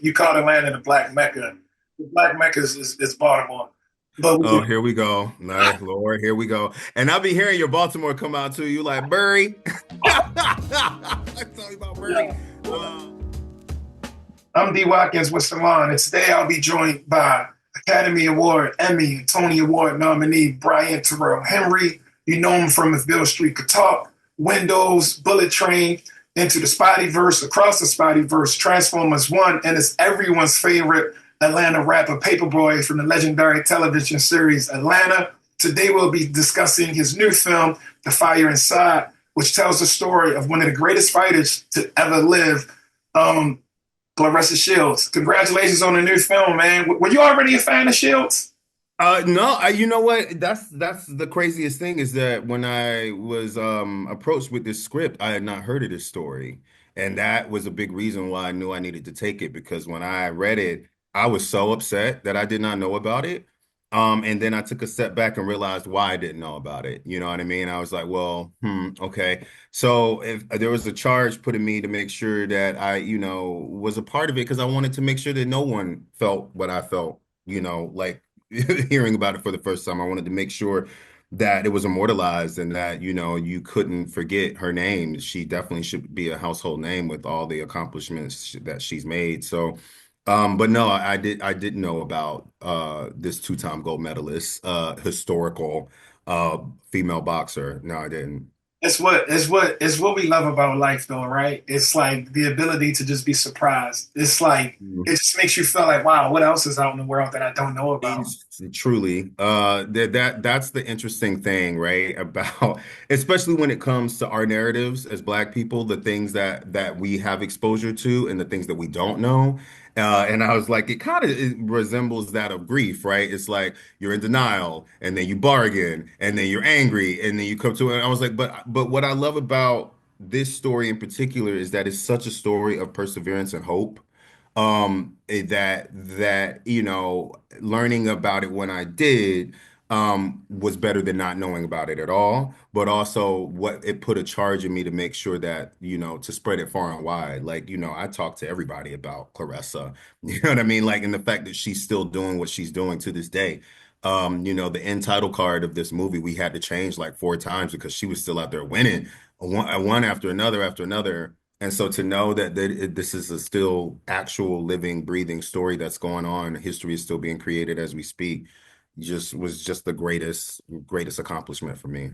you called Atlanta the Black Mecca. The Black Mecca is Baltimore. But Oh, here we go. Nice, Lord, here we go. And I'll be hearing your Baltimore come out too. You like Burry? Tell me about Burry. Uh, I'm D. Watkins with Salon, and today I'll be joined by Academy Award, Emmy, and Tony Award nominee Brian Tyree Henry. You know him from If Bill Street Could Talk, Windows, Bullet Train, Into the Spideyverse, Across the Spideyverse, Transformers 1, and it's everyone's favorite Atlanta rapper Paper Boi from the legendary television series Atlanta. Today we'll be discussing his new film, The Fire Inside, which tells the story of one of the greatest fighters to ever live, um, Claressa Shields. Congratulations on the new film, man. Were you already a fan of Shields? no, you know what? That's the craziest thing is that when I was approached with this script, I had not heard of this story. And that was a big reason why I knew I needed to take it because when I read it, I was so upset that I did not know about it. And then I took a step back and realized why I didn't know about it. You know what I mean? I was like, well, okay. So if there was a charge put in me to make sure that I, was a part of it because I wanted to make sure that no one felt what I felt, like hearing about it for the first time. I wanted to make sure that it was immortalized and that, you couldn't forget her name. She definitely should be a household name with all the accomplishments that she's made. So, but no, I didn't know about this two-time gold medalist, historical female boxer. No, I didn't. It's what we love about life, though, right? It's like the ability to just be surprised. It's like it just makes you feel like, wow, what else is out in the world that I don't know about? Truly, that's the interesting thing, right? About especially when it comes to our narratives as Black people, the things that we have exposure to and the things that we don't know. And I was like, it kind of resembles that of grief, right? It's like you're in denial, and then you bargain, and then you're angry, and then you come to it. And I was like, but what I love about this story in particular is that it's such a story of perseverance and hope that learning about it when I did was better than not knowing about it at all, but also what it put a charge in me to make sure that to spread it far and wide. Like I talk to everybody about Claressa. You know what I mean? Like, and the fact that she's still doing what she's doing to this day. The end title card of this movie we had to change like 4 times because she was still out there winning one after another. And so to know that this is a still actual living, breathing story that's going on, history is still being created as we speak, just the greatest accomplishment for me.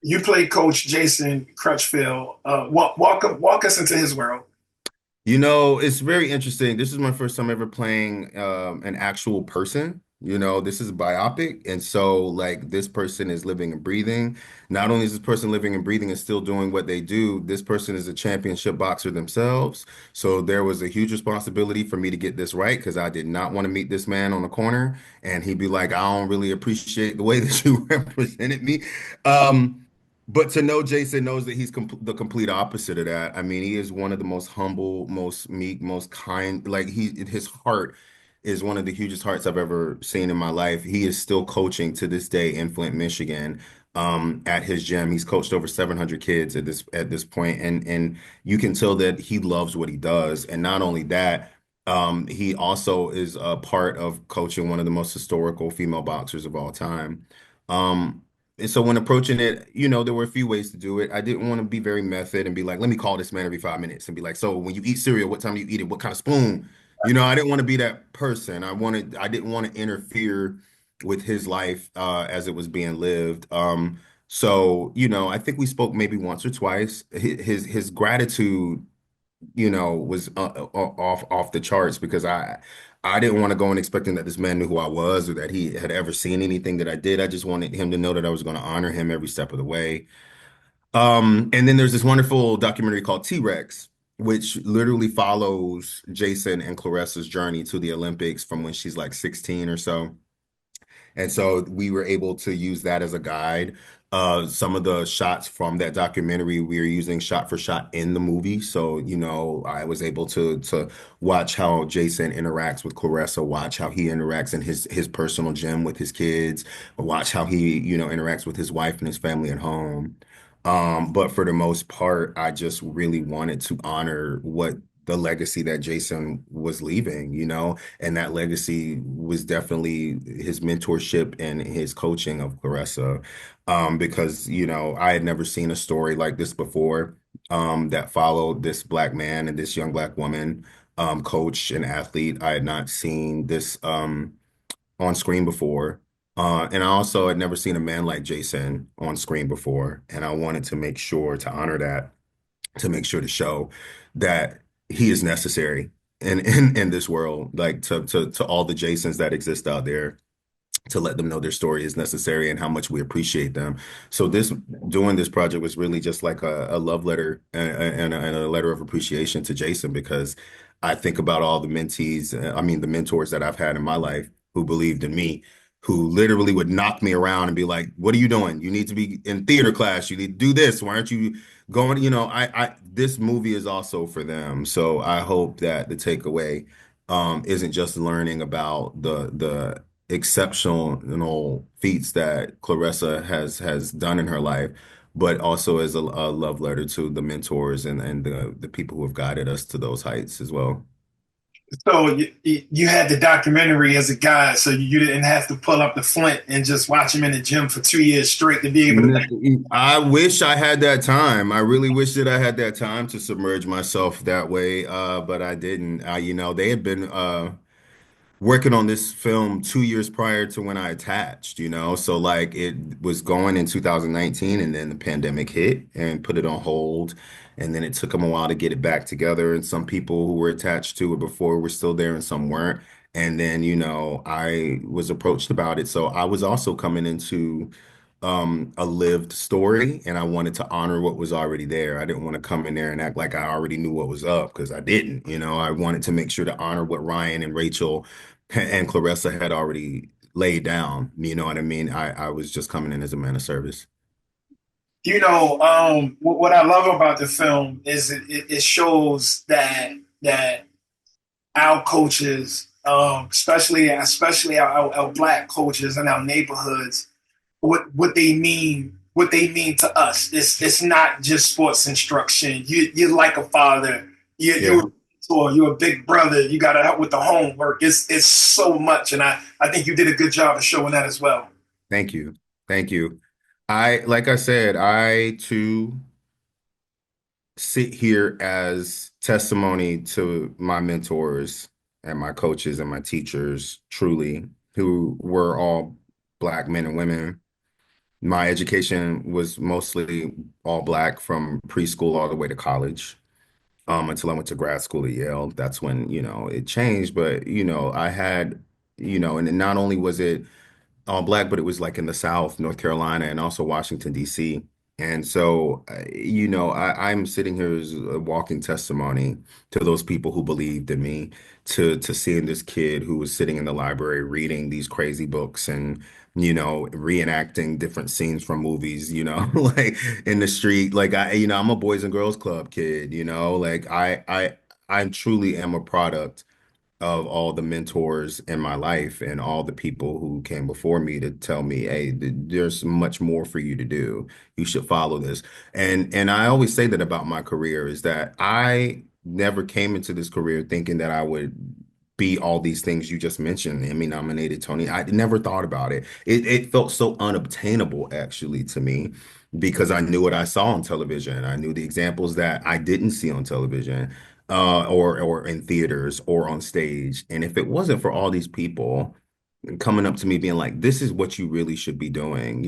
You played Coach Jason Crutchfield. Walk us into his world. It's very interesting. This is my first time ever playing an actual person. This is a biopic. And so, like, this person is living and breathing. Not only is this person living and breathing and still doing what they do, this person is a championship boxer themselves. So, there was a huge responsibility for me to get this right because I did not want to meet this man on the corner and he'd be like, I don't really appreciate the way that you represented me. But to know Jason knows that he's the complete opposite of that. I mean, he is one of the most humble, most meek, most kind. Like his heart is one of the hugest hearts I've ever seen in my life. He is still coaching to this day in Flint, Michigan, at his gym. He's coached over 700 kids at this point, and you can tell that he loves what he does. And not only that, he also is a part of coaching one of the most historical female boxers of all time. Um, and so when approaching it, there were a few ways to do it. I didn't want to be very method and be like, let me call this man every 5 minutes and be like, so when you eat cereal, what time do you eat it? What kind of spoon? I didn't want to be that person. I didn't want to interfere with his life as it was being lived. So I think we spoke maybe once or twice. His gratitude was off the charts because I didn't want to go in expecting that this man knew who I was or that he had ever seen anything that I did. I just wanted him to know that I was going to honor him every step of the way. And then there's this wonderful documentary called T-Rex, which literally follows Jason and Claressa's journey to the Olympics from when she's like 16 or so. And so we were able to use that as a guide. Some of the shots from that documentary we are using shot for shot in the movie. So, I was able to watch how Jason interacts with Claressa, watch how he interacts in his personal gym with his kids, watch how he, interacts with his wife and his family at home. But for the most part, I just really wanted to honor what the legacy that Jason was leaving, and that legacy was definitely his mentorship and his coaching of Claressa. Because, I had never seen a story like this before, that followed this black man and this young black woman, coach and athlete. I had not seen this, on screen before. And I also had never seen a man like Jason on screen before. And I wanted to make sure to honor that, to make sure to show that he is necessary in this world, like to all the Jasons that exist out there, to let them know their story is necessary and how much we appreciate them. So doing this project was really just like a love letter and a letter of appreciation to Jason, because I think about all the mentees, I mean, the mentors that I've had in my life who believed in me, who literally would knock me around and be like, what are you doing? You need to be in theater class. You need to do this. Why aren't you going? This movie is also for them. So I hope that the takeaway isn't just learning about the exceptional feats that Claressa has done in her life, but also as a love letter to the mentors and the people who have guided us to those heights as well. So you had the documentary as a guide, so you didn't have to pull up the Flint and just watch him in the gym for 2 years straight to be able to. I wish I had that time. I really wish that I had that time to submerge myself that way, but I didn't. They had been working on this film 2 years prior to when I attached, so like it was going in 2019, and then the pandemic hit and put it on hold. And then it took them a while to get it back together. And some people who were attached to it before were still there and some weren't. And then, I was approached about it. So I was also coming into a lived story, and I wanted to honor what was already there. I didn't want to come in there and act like I already knew what was up, because I didn't. I wanted to make sure to honor what Ryan and Rachel and Claressa had already laid down. You know what I mean? I was just coming in as a man of service. What I love about the film is it shows that our coaches, especially our black coaches in our neighborhoods, what they mean to us. It's not just sports instruction. You're like a father. You're Yeah. a mentor. You're a big brother. You got to help with the homework. It's so much, and I think you did a good job of showing that as well. Thank you. Thank you. Like I said, I too sit here as testimony to my mentors and my coaches and my teachers, truly, who were all black men and women. My education was mostly all black from preschool all the way to college, until I went to grad school at Yale. That's when, it changed. But, I had, and not only was it all black, but it was like in the South, North Carolina, and also Washington, D.C. And so, I'm sitting here as a walking testimony to those people who believed in me, to seeing this kid who was sitting in the library reading these crazy books and, reenacting different scenes from movies, like in the street. Like I'm a Boys and Girls Club kid, like I truly am a product of all the mentors in my life and all the people who came before me to tell me, hey, there's much more for you to do. You should follow this. And I always say that about my career, is that I never came into this career thinking that I would be all these things you just mentioned, Emmy nominated, Tony. I never thought about it. It felt so unobtainable actually to me, because I knew what I saw on television. I knew the examples that I didn't see on television, or in theaters or on stage. And if it wasn't for all these people coming up to me being like, this is what you really should be doing,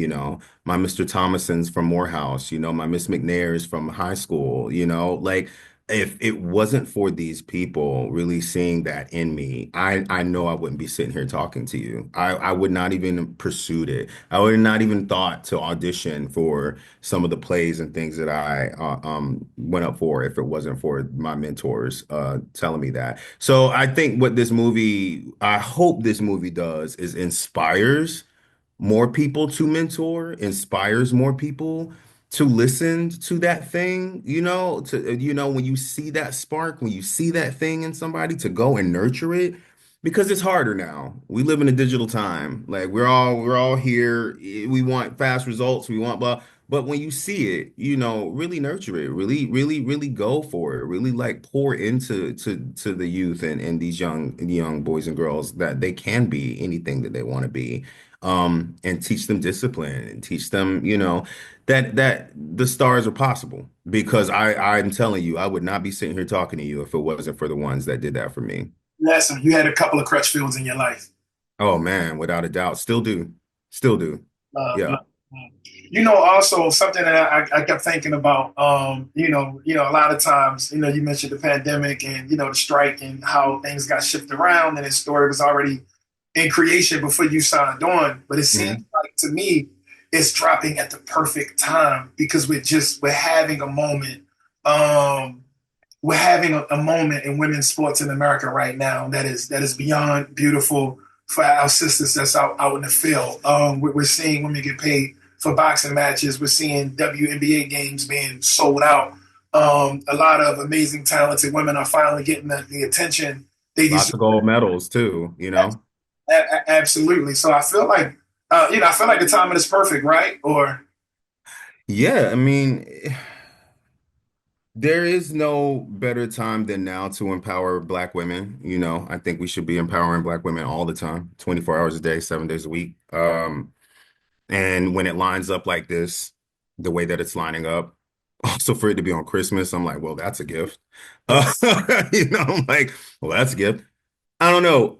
my Mr. Thomason's from Morehouse, my Miss McNair's from high school, like, if it wasn't for these people really seeing that in me, I know I wouldn't be sitting here talking to you. I would not even pursued it. I would not even thought to audition for some of the plays and things that I went up for, if it wasn't for my mentors telling me that. So I think I hope this movie does is inspires more people to mentor, inspires more people to listen to that thing, when you see that spark, when you see that thing in somebody, to go and nurture it, because it's harder now. We live in a digital time. Like we're all here. We want fast results. We want blah. But when you see it, really nurture it, really, really, really go for it, really like pour into to the youth and these young boys and girls that they can be anything that they want to be. And teach them discipline and teach them, that the stars are possible. Because I'm telling you, I would not be sitting here talking to you if it wasn't for the ones that did that for me. Listen, you had a couple of Crutchfields in your life. Oh man, without a doubt. Still do. Still do. Love, Yeah. love, love. Also something that I kept thinking about, a lot of times, you mentioned the pandemic and, the strike and how things got shifted around and his story was already in creation before you signed on. But it seems Mhm. like to me, it's dropping at the perfect time because we're having a moment. We're having a moment in women's sports in America right now that is beyond beautiful for our sisters that's out in the field. We're seeing women get paid for boxing matches. We're seeing WNBA games being sold out. A lot of amazing, talented women are finally getting the attention they Lots deserve. of gold medals too. Absolutely. So I feel like, the timing is perfect, right? Or Yeah, I mean, there is no better time than now to empower Black women. I think we should be empowering Black women all the time, 24 hours a day, 7 days a week. And when it lines up like this, the way that it's lining up, also for it to be on Christmas, I'm like, well, that's a gift. Uh, I'm like, well, that's a gift. I don't know.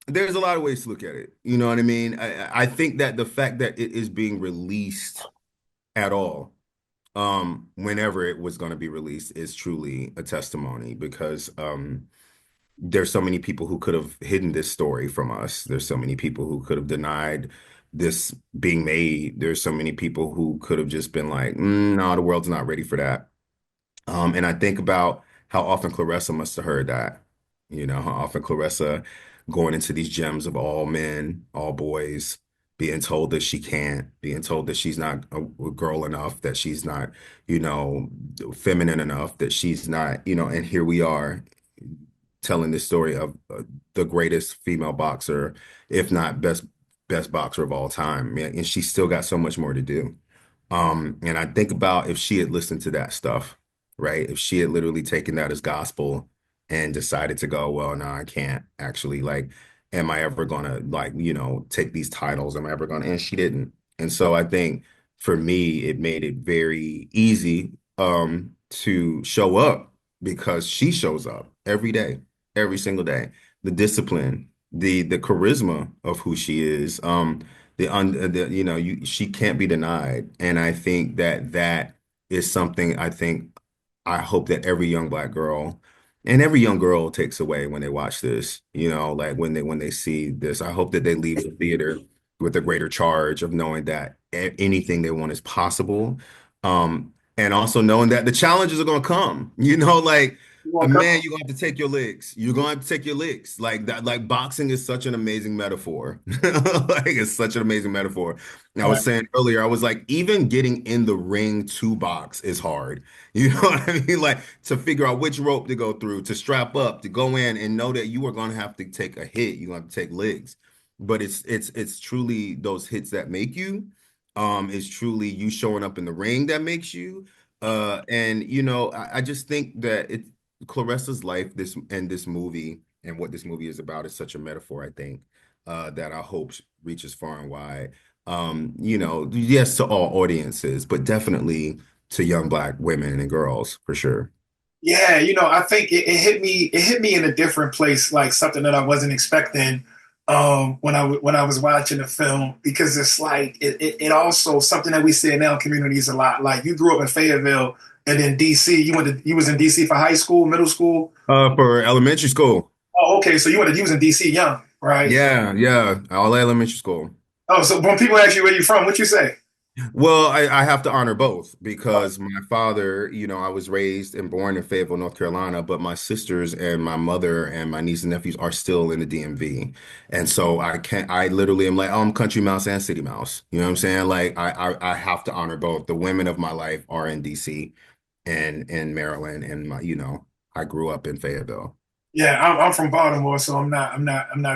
There's a lot of ways to look at it. You know what I mean? I think that the fact that it is being released at all, whenever it was going to be released, is truly a testimony because there's so many people who could have hidden this story from us. There's so many people who could have denied this being made. There's so many people who could have just been like, no, the world's not ready for that. And I think about how often Claressa must have heard that. How often Claressa going into these gems of all men, all boys, being told that she can't, being told that she's not a girl enough, that she's not, you know, feminine enough, that she's not, and here we are telling this story of the greatest female boxer, if not best boxer of all time. Man, and she's still got so much more to do. And I think about if she had listened to that stuff, right? If she had literally taken that as gospel and decided to go, well, no, I can't actually am I ever gonna take these titles? Am I ever gonna? And she didn't. And so I think for me, it made it very easy to show up because she shows up every day, every single day. The discipline, the charisma of who she is. She can't be denied, and I think that that is something I hope that every young Black girl and every young girl takes away when they watch this. Like when they see this, I hope that they leave the theater with a greater charge of knowing that anything they want is possible, and also knowing that the challenges are going to come. Like you a want to come? man, you're going to have to take your licks. You're going to have to take your licks. Like that, like boxing is such an amazing metaphor. Like it's such an amazing metaphor. And I Right. was saying earlier, I was like, even getting in the ring to box is hard. You know what I mean? Like to figure out which rope to go through, to strap up, to go in and know that you are going to have to take a hit. You're going to take licks. But it's truly those hits that make you. It's truly you showing up in the ring that makes you. And I just think that Claressa's life, this movie and what this movie is about is such a metaphor, I think, that I hope reaches far and wide. Yes, to all audiences, but definitely to young Black women and girls for sure. Yeah, I think it hit me. It hit me in a different place, like something that I wasn't expecting when I was watching the film, because it's like it also something that we see in our communities a lot. Like you grew up in Fayetteville and then DC. You was in DC for high school, middle school. For elementary school. Oh, okay. So you was in DC young, right? Yeah, yeah, all elementary school. Oh, so when people ask you where you from, what you say? Well, I have to honor both because my father, I was raised and born in Fayetteville, North Carolina, but my sisters and my mother and my nieces and nephews are still in the DMV. And so I literally am like, oh, I'm country mouse and city mouse. You know what I'm saying? Like I have to honor both. The women of my life are in DC and in Maryland and I grew up in Fayetteville. Yeah, I'm from Baltimore, so I'm not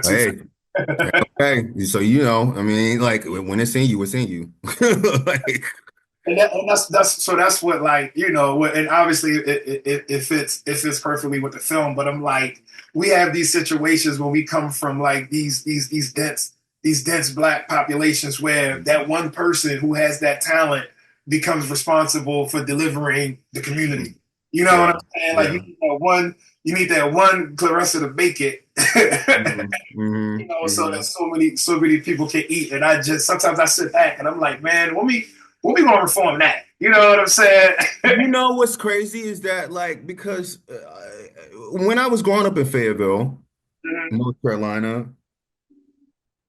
too Hey, familiar. Okay, so I mean, like when it's in you, it's in you. Like, And that's so that's what like and obviously it fits perfectly with the film. But I'm like, we have these situations when we come from like these dense black populations where that one person who has that talent becomes responsible for delivering the community. You know what yeah, I'm saying? Like yeah. you need that one Claressa to make it. Hmm, hmm, So hmm. that so many people can eat. And I just sometimes I sit back and I'm like, man, when we gonna reform that? You know what I'm saying? You know what's crazy is that like because when I was growing up in Fayetteville, North Carolina,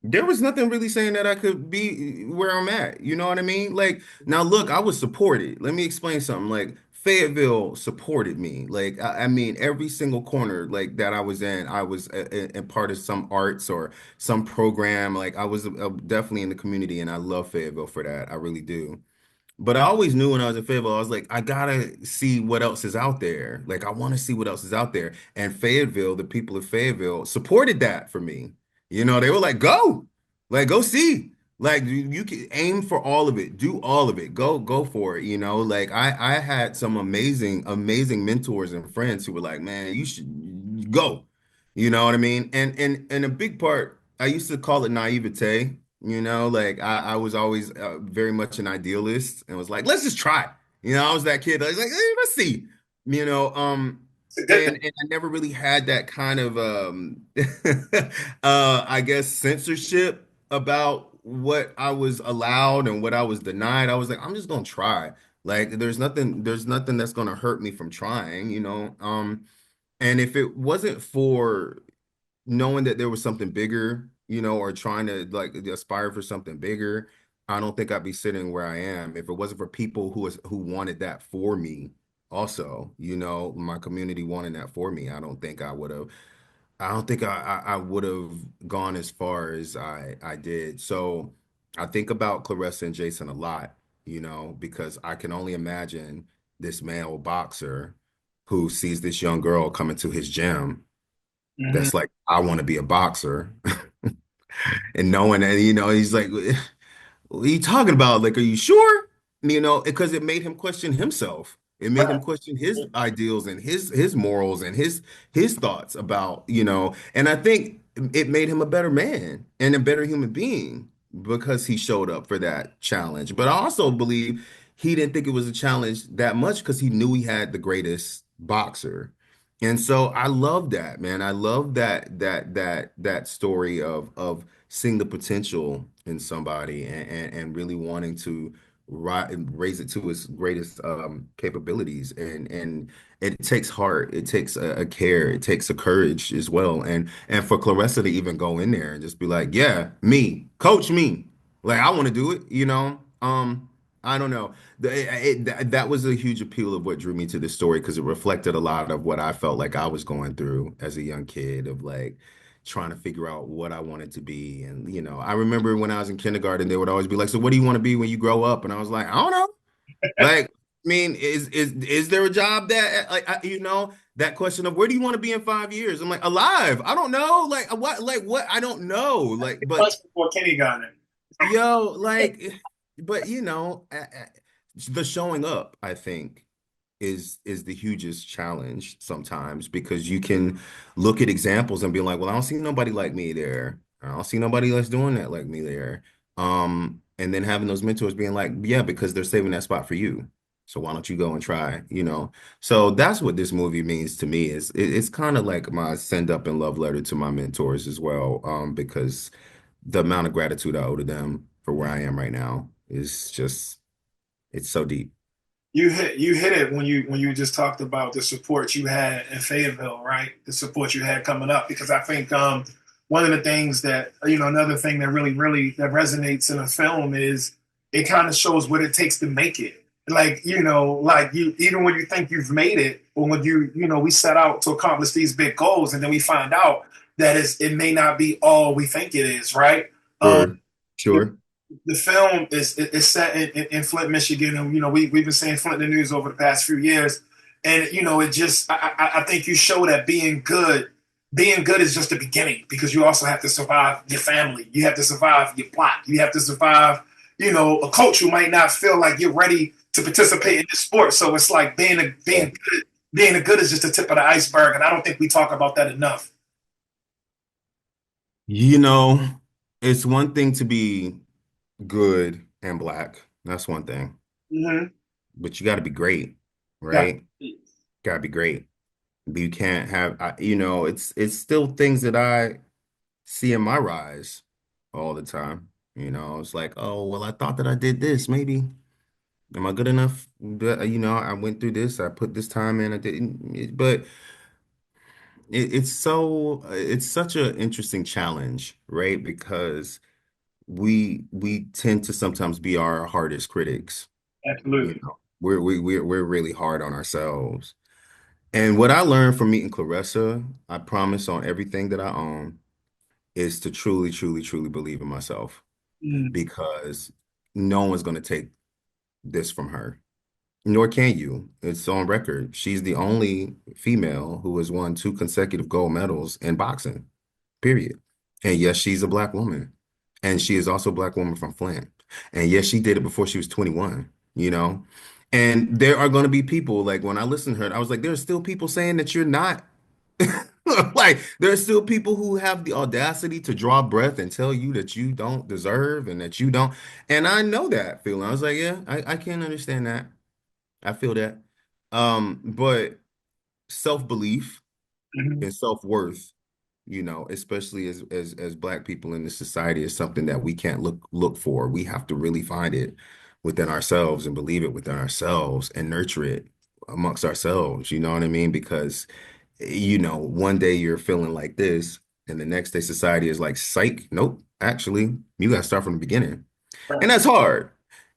there was nothing really saying that I could be where I'm at. You know what I mean? Like now, look, I was supported. Let me explain something. Like Fayetteville supported me. Like I mean, every single corner like that I was in, I was a part of some arts or some program. Like I was definitely in the community, and I love Fayetteville for that. I really do. But I always knew when I was in Fayetteville, I was like, I gotta see what else is out there. Like, I want to see what else is out there. And Fayetteville, the people of Fayetteville supported that for me. They were like, go see. Like, you can aim for all of it, do all of it, go for it. Like I had some amazing, amazing mentors and friends who were like, man, you should go. You know what I mean? And a big part, I used to call it naivete. Like I was always very much an idealist and was like, let's just try. I was that kid. I was like, let's see. You know, um, It's a good thing. and I never really had that kind of I guess censorship about what I was allowed and what I was denied. I was like, I'm just gonna try. Like there's nothing that's gonna hurt me from trying. And if it wasn't for knowing that there was something bigger, or trying to like aspire for something bigger, I don't think I'd be sitting where I am if it wasn't for people who wanted that for me. Also, my community wanted that for me. I don't think I would have. I don't think I would have gone as far as I did. So I think about Claressa and Jason a lot, because I can only imagine this male boxer who sees this young girl come into his gym Mhm. that's like, I want to be a boxer. And knowing that, he's like, what are you talking about? Like, are you sure? Because it made him question himself. It made him Right. question his ideals and his morals and his thoughts about, and I think it made him a better man and a better human being because he showed up for that challenge. But I also believe he didn't think it was a challenge that much because he knew he had the greatest boxer. And so I love that, man. I love that story of seeing the potential in somebody and really wanting to raise it to its greatest capabilities. And it takes heart, it takes a care, it takes a courage as well. And for Claressa to even go in there and just be like, yeah, me, coach me. Like I want to do it. I don't know. That was a huge appeal of what drew me to this story because it reflected a lot of what I felt like I was going through as a young kid of like trying to figure out what I wanted to be. And, I remember when I was in kindergarten, they would always be like, so what do you want to be when you grow up? And I was like, I don't know. Like, I mean, is there a job that like that question of where do you want to be in 5 years? I'm like, alive. I don't know. Like what? I don't know. Like, but Much before Kenny got it. yo, like, but the showing up, I think, is the hugest challenge sometimes because you can look at examples and be like, well, I don't see nobody like me there. I don't see nobody that's doing that like me there. And then having those mentors being like, yeah, because they're saving that spot for you. So why don't you go and try? So that's what this movie means to me is it's kind of like my send up and love letter to my mentors as well. Because the amount of gratitude I owe to them for where I am right now is just, it's so deep. You hit it when you just talked about the support you had in Fayetteville, right? The support you had coming up, because I think one of the things that another thing that really that resonates in a film is it kind of shows what it takes to make it. Like you even when you think you've made it, or when we set out to accomplish these big goals, and then we find out that it may not be all we think it is, right? Um, Sure, sure. the film is set in Flint, Michigan, and we've been saying Flint in the news over the past few years, and it just I think you show that being good being good is just the beginning because you also have to survive your family. You have to survive your plot. You have to survive, a coach who might not feel like you're ready to participate in the sport. So it's like Yeah. being a good is just the tip of the iceberg. And I don't think we talk about that enough. You know, it's one thing to be good and black. That's one thing. Mm-hmm. But you got to be great, Yeah. right? Got to be great. You can't have, it's still things that I see in my rise all the time. It's like, oh, well, I thought that I did this. Maybe am I good enough? I went through this. I put this time in. I didn't, but it's such an interesting challenge, right? Because we tend to sometimes be our hardest critics. Absolutely. We're really hard on ourselves. And what I learned from meeting Claressa, I promise on everything that I own, is to truly, truly, truly believe in myself Mm. because no one's going to take this from her, nor can you. It's on record. She's the only female who has won 2 consecutive gold medals in boxing, period. And yes, she's a black woman. And she is also a black woman from Flint. And yes, she did it before she was 21, you know? And there are going to be people like when I listened to her, I was like, there's still people saying that you're not. Like, there's still people who have the audacity to draw breath and tell you that you don't deserve and that you don't. And I know that feeling. I was like, yeah, I can understand that. I feel that. But self-belief Mhm. and self-worth, especially as black people in this society, is something that we can't look for. We have to really find it within ourselves and believe it within ourselves and nurture it amongst ourselves. You know what I mean? Because one day you're feeling like this, and the next day society is like, psych, nope, actually, you got to start from the beginning. And Right. that's hard.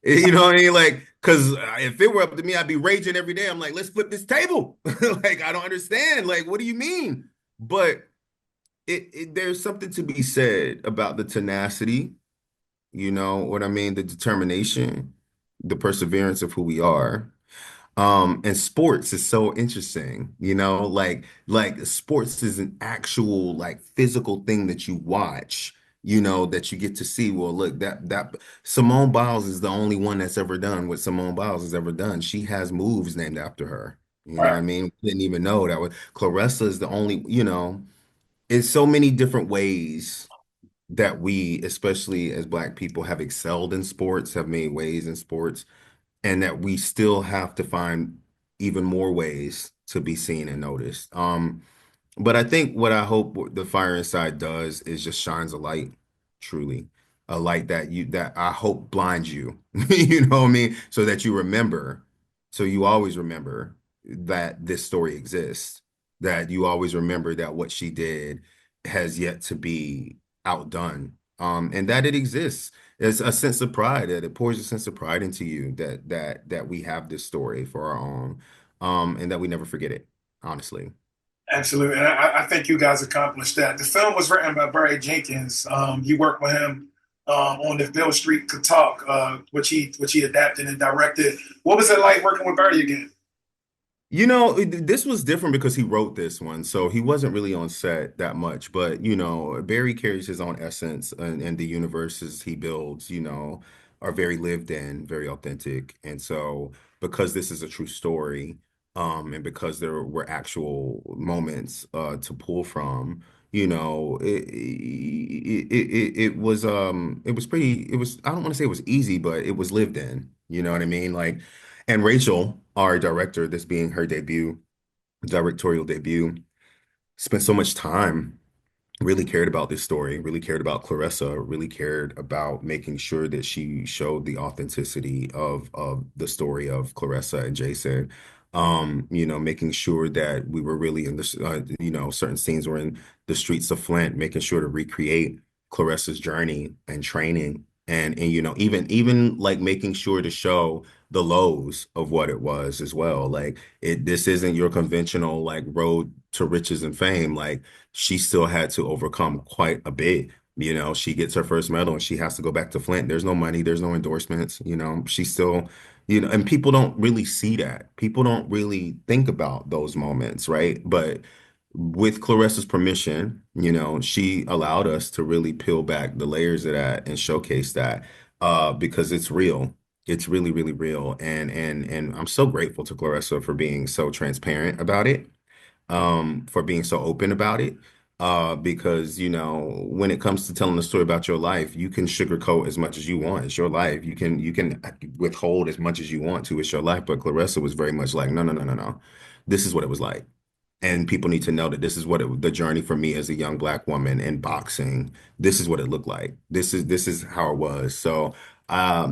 You know what I mean? Like, because if it were up to me, I'd be raging every day. I'm like, let's flip this table. Like, I don't understand. Like, what do you mean? But there's something to be said about the tenacity, you know what I mean? The determination, the perseverance of who we are. And sports is so interesting, like sports is an actual like physical thing that you watch, that you get to see. Well, look, that Simone Biles is the only one that's ever done what Simone Biles has ever done. She has moves named after her. You know what Right. I mean? Didn't even know that was Claressa is the only, it's so many different ways that we, especially as Black people, have excelled in sports, have made ways in sports and that we still have to find even more ways to be seen and noticed. But I think what I hope the Fire Inside does is just shines a light, truly, a light that I hope blinds you, you know what I mean, so that you remember, so you always remember that this story exists, that you always remember that what she did has yet to be outdone, and that it exists. It's a sense of pride that it pours a sense of pride into you that we have this story for our own, and that we never forget it, honestly. Absolutely. And I think you guys accomplished that. The film was written by Barry Jenkins. You worked with him on the Bill Street Could Talk, which he adapted and directed. What was it like working with Barry again? This was different because he wrote this one, so he wasn't really on set that much. But, Barry carries his own essence, and the universes he builds, are very lived in, very authentic. And so, because this is a true story, and because there were actual moments to pull from, it was pretty, I don't want to say it was easy, but it was lived in. You know what I mean? Like, and Rachel, our director, this being her directorial debut, spent so much time, really cared about this story, really cared about Claressa, really cared about making sure that she showed the authenticity of the story of Claressa and Jason. Making sure that we were really in this, certain scenes were in the streets of Flint, making sure to recreate Claressa's journey and training. And even like making sure to show the lows of what it was as well. Like this isn't your conventional like road to riches and fame. Like she still had to overcome quite a bit. She gets her first medal and she has to go back to Flint. There's no money, there's no endorsements. She's still, and people don't really see that. People don't really think about those moments, right? But with Claressa's permission, she allowed us to really peel back the layers of that and showcase that because it's real. It's really, really real. And I'm so grateful to Claressa for being so transparent about it, for being so open about it. Because, when it comes to telling a story about your life, you can sugarcoat as much as you want. It's your life. You can withhold as much as you want to. It's your life. But Claressa was very much like, no, no, no, no, no. This is what it was like. And people need to know that this is the journey for me as a young black woman in boxing. This is what it looked like. This is how it was. So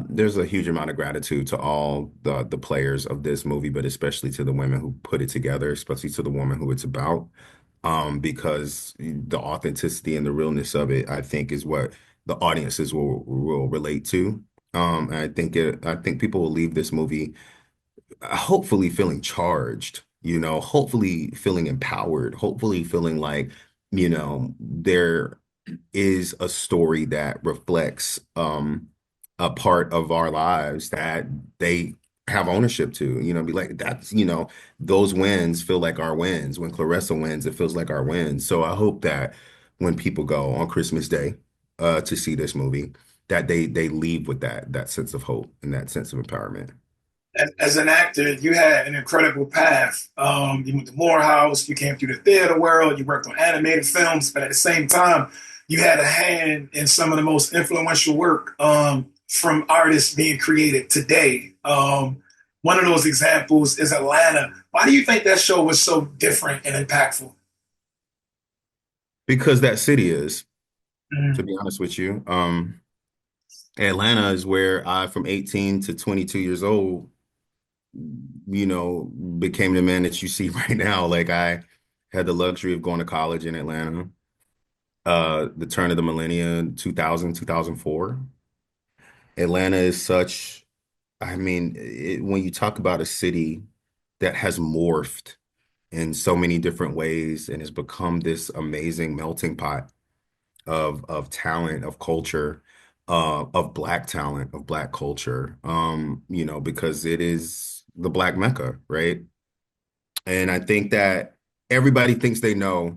there's a huge amount of gratitude to all the players of this movie, but especially to the women who put it together, especially to the woman who it's about. Because the authenticity and the realness of it, I think, is what the audiences will relate to. And I think people will leave this movie hopefully feeling charged, hopefully feeling empowered, hopefully feeling like, there is a story that reflects a part of our lives that they have ownership to, be like that's, those wins feel like our wins. When Claressa wins, it feels like our wins. So I hope that when people go on Christmas Day to see this movie, that they leave with that sense of hope and that sense of empowerment. As an actor, you had an incredible path. You went to Morehouse, you came through the theater world, you worked on animated films, but at the same time, you had a hand in some of the most influential work from artists being created today. One of those examples is Atlanta. Why do you think that show was so different and impactful? Because that city is, to Mhm. be honest with you. Atlanta is where I, from 18 to 22 years old, became the man that you see right now. Like I had the luxury of going to college in Atlanta, the turn of the millennium, 2000, 2004. Atlanta is such, I mean, when you talk about a city that has morphed in so many different ways and has become this amazing melting pot of talent, of culture, of black talent, of black culture. Because it is the Black Mecca, right? And I think that everybody thinks they know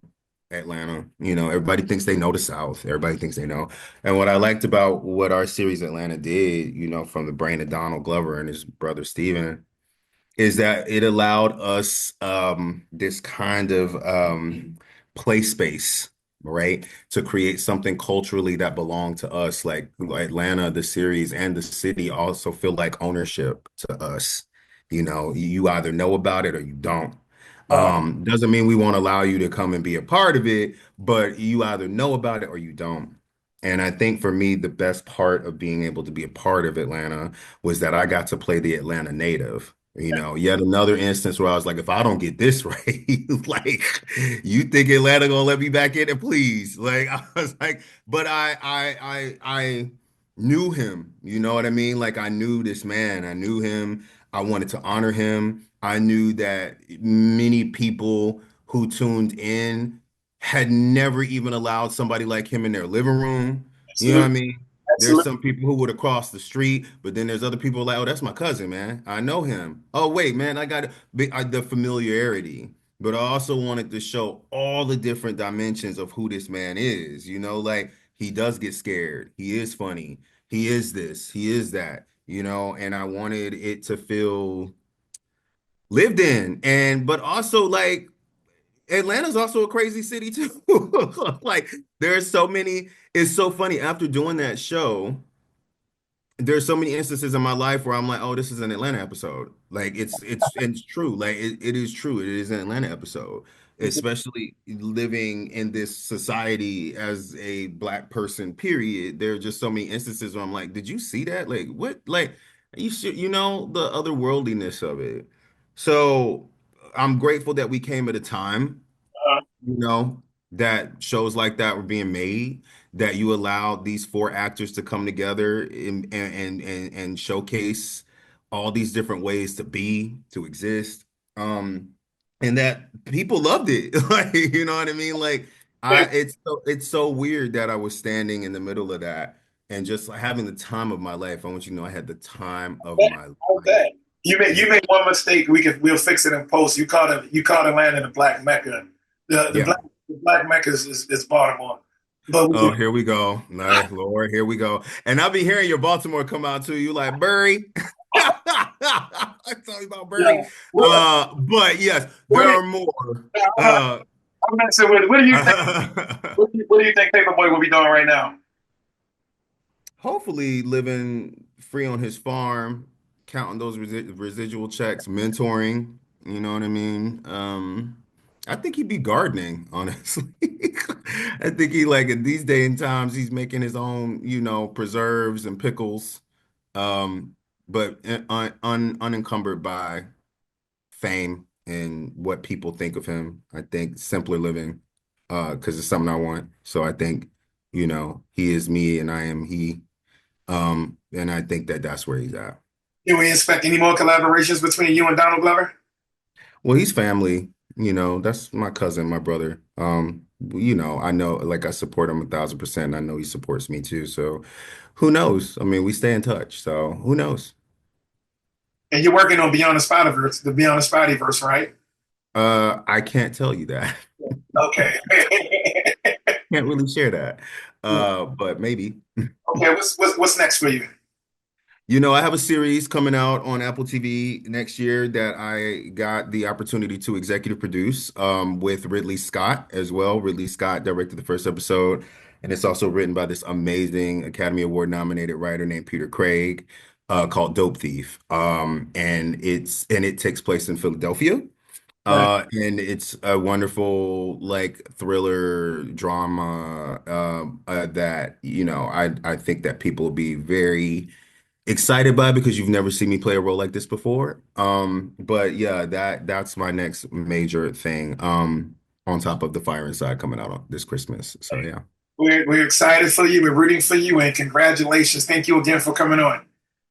Atlanta. Everybody thinks they know the South. Everybody thinks they know. And what I liked about what our series Atlanta did, from the brain of Donald Glover and his brother Steven, is that it allowed us this kind of play space, right? To create something culturally that belonged to us, like Atlanta, the series, and the city also feel like ownership to us. You either know about it or you don't. Uh, Doesn't mean we won't allow you to come and be a part of it, but you either know about it or you don't. And I think for me, the best part of being able to be a part of Atlanta was that I got to play the Atlanta native. Yet another instance where I was like, if I don't get this right, like, you think Atlanta gonna let me back in it, please? Like, I was like, but I knew him. You know what I mean? Like, I knew this man. I knew him. I wanted to honor him. I knew that many people who tuned in had never even allowed somebody like him in their living room. You know what I absolutely, mean? There's absolutely. some people who would have crossed the street, but then there's other people like, oh, that's my cousin, man. I know him. Oh, wait, man, I got the familiarity. But I also wanted to show all the different dimensions of who this man is. Like he does get scared. He is funny. He is this. He is that. And I wanted it to feel lived in. But also like Atlanta's also a crazy city too. Like there's so many, it's so funny. After doing that show, there's so many instances in my life where I'm like, oh, this is an Atlanta episode. Like it's true. Like it is true. It is an Atlanta episode, especially living in this society as a black person, period. There are just so many instances where I'm like, did you see that? Like what? Like you should, the otherworldliness of it. So I'm grateful that we came at a time Uh, you know, that shows like that were being made, that you allowed these four actors to come together and showcase all these different ways to be, to exist. Um, and that people loved it. Like, you know what I mean? Like it's so weird that I was standing in the middle of that and just like, having the time of my life. I want you to know I had the time of my How's life. that? You made one mistake. We'll fix it in post. You called Atlanta the Black Mecca. The Yeah. black Mecca is Baltimore. But Oh, here we go. Nice, Lord, here we go. And I'll be hearing your Baltimore come out too. You like Burry? I tell you about yeah, Burry. what, But yes, what there do you, are more. I'm messing with. What do you think? What do you think Paper Boi will be doing right now? Hopefully living free on his farm, counting those residual checks, mentoring, you know what I mean? I think he'd be gardening, honestly. I think he like in these day and times he's making his own, preserves and pickles, um, but unencumbered by fame and what people think of him. I think simpler living, because it's something I want. So I think, he is me and I am he. And I think that that's where he's at. Can we expect any more collaborations between you and Donald Glover? Well, he's family, that's my cousin, my brother. I know, like I support him 1,000%. I know he supports me too. So who knows? I mean, we stay in touch. So who knows? And you're working on Beyond the Spider-Verse, the Beyond the Spideyverse, right? I can't tell you that. Okay. Can't really share that. But maybe. Okay. What's next for you? I have a series coming out on Apple TV next year that I got the opportunity to executive produce with Ridley Scott as well. Ridley Scott directed the first episode, and it's also written by this amazing Academy Award nominated writer named Peter Craig, called Dope Thief. And it takes place in Philadelphia. Right. And it's a wonderful like thriller drama that I think that people will be very excited by because you've never seen me play a role like this before. But yeah, that's my next major thing. On top of the Fire Inside coming out on this Christmas. So yeah. We're excited for you. We're rooting for you, and congratulations. Thank you again for coming on.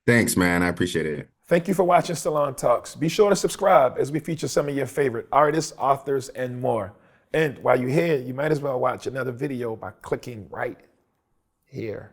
Thanks, man. I appreciate it. Thank you for watching Salon Talks. Be sure to subscribe as we feature some of your favorite artists, authors, and more. And while you're here, you might as well watch another video by clicking right here.